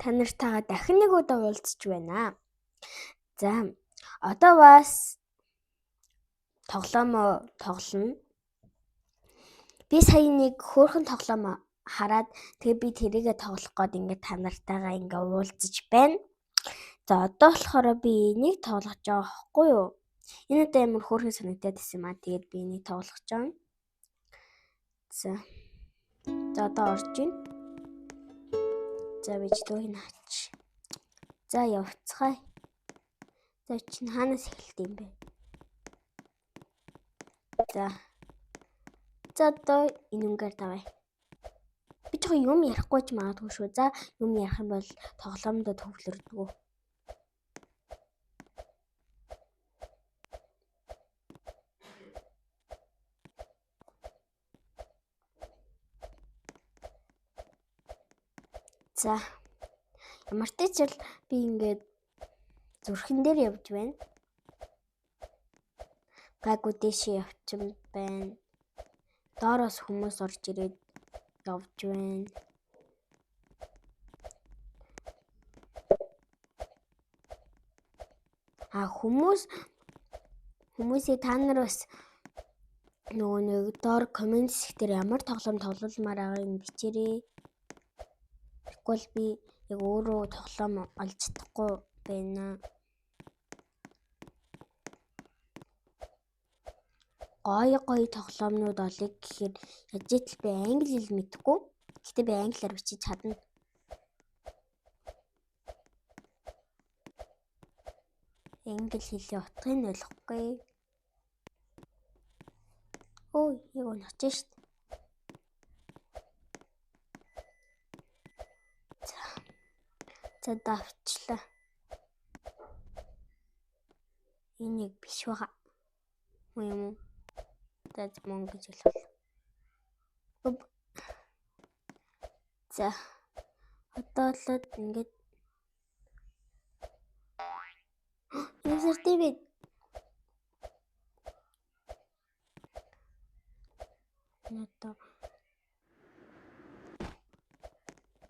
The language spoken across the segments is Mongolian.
Та нартайгаа дахин нэг удаа уулзч байна. За, одоо бас тоглоомоо тоглоно. Би сая нэг хөөрхөн тоглоом хараад тэгээ би тэрийгэ тоглох гээд ингээд та нартайгаа ингээд уулзч байна. За, одоо болохоор би энийг тоглож байгаа байхгүй юу? Энэ одоо ямар хөөрхөн санагдаад байсан юм аа. Тэгээд би энийг тоглох гэж байна. За, одоо орж ийн. За, би ч дүүхийг хаач. За, явцгаая. За, чинь хаанаас эхэлт юм бэ? За, одоо энэ үнгээр давай. Би ч юм ярихгүй ч магадгүй шүү. За, юм ярих юм бол тоглоомдоо төвлөрдгөө. За, ямар ч зүйл би ингээд зүрхэн дээр явж байна. Гайгүй дэшээ явчихсан байна. Доороос хүмүүс орж ирээд явж байна. Хүмүүсээ та нар бас нөгөө нэг доор комент сэхтэр ямар тоглоом тоглолмаар байгааг бичээрэй. Тэгвэл би яг өөрөө тоглоом олж чадахгүй байна. Гоё тоглоомнууд олъё гэхээр яаж ч би англи хэл мэдэхгүй. Гэхдээ би англиар бичиж чадна. Англи хэлний утгыг нь ойлгохгүй. Ой, яг унах чинь шүү дээ. За давчлаа. Энийг биш байгаа. Юм уу? За мөн гэж хэлвэл. За одоо л ингээд юусаар дэвэд. Нато.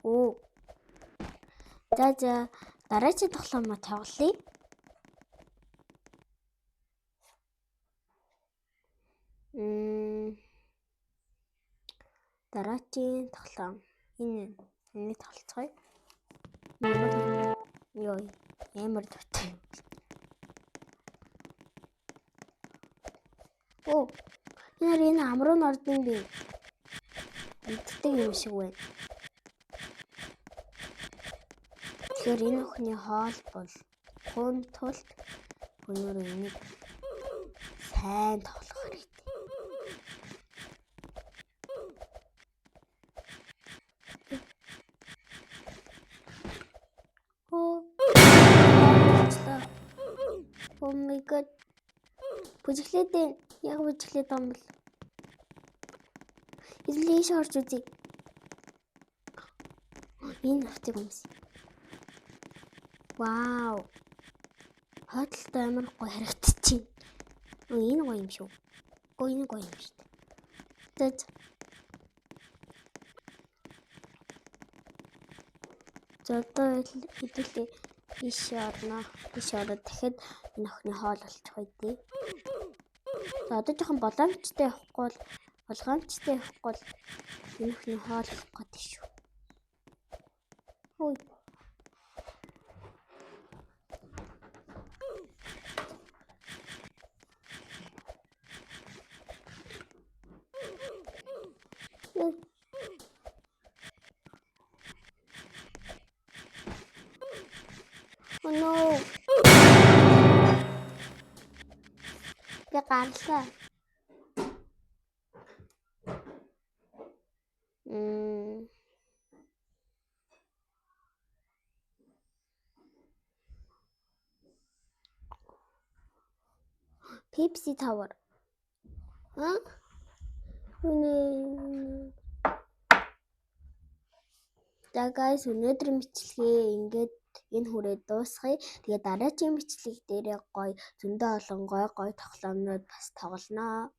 Оо. За дараагийн тоглоомоо тоглоё. Дараагийн тоглоом. Энийг тоглоцгоё. Ямар дуртай. Оо. Энэ амруу нь орд юм би. Иддэг юм шиг байна. Тэгэхээр энэ охины хоол бол хүн тулд өнөр энийг сайн тоглох хэрэгтэй. Oh my god. Бүжиглээд яг бүжиглээд юм бол. Эзлээш орж үзье. Энэ автыг юмс. Вау. Хотлтой амар гоё харагдчихэв. Энэ гоё юм шүү. Энэ гоё юм шүү. За одоо хэдүүлээ биш орно. Биш ороод дахиад энэ охины хоол олчих байдیں۔ За одоо жоохон болгоомжтой явахгүй бол энэ охины хоол олох гэдэг шүү. Ой. Oh no. Би гарлаа. Pepsi Tower. За guys, өнөөдрийн бичлэгээ ингээд энэ хүрээ дуусгая. Тэгээ дараагийн бичлэг дээр гоё зөндөө олон гоё тоглоомнууд бас тоглоно.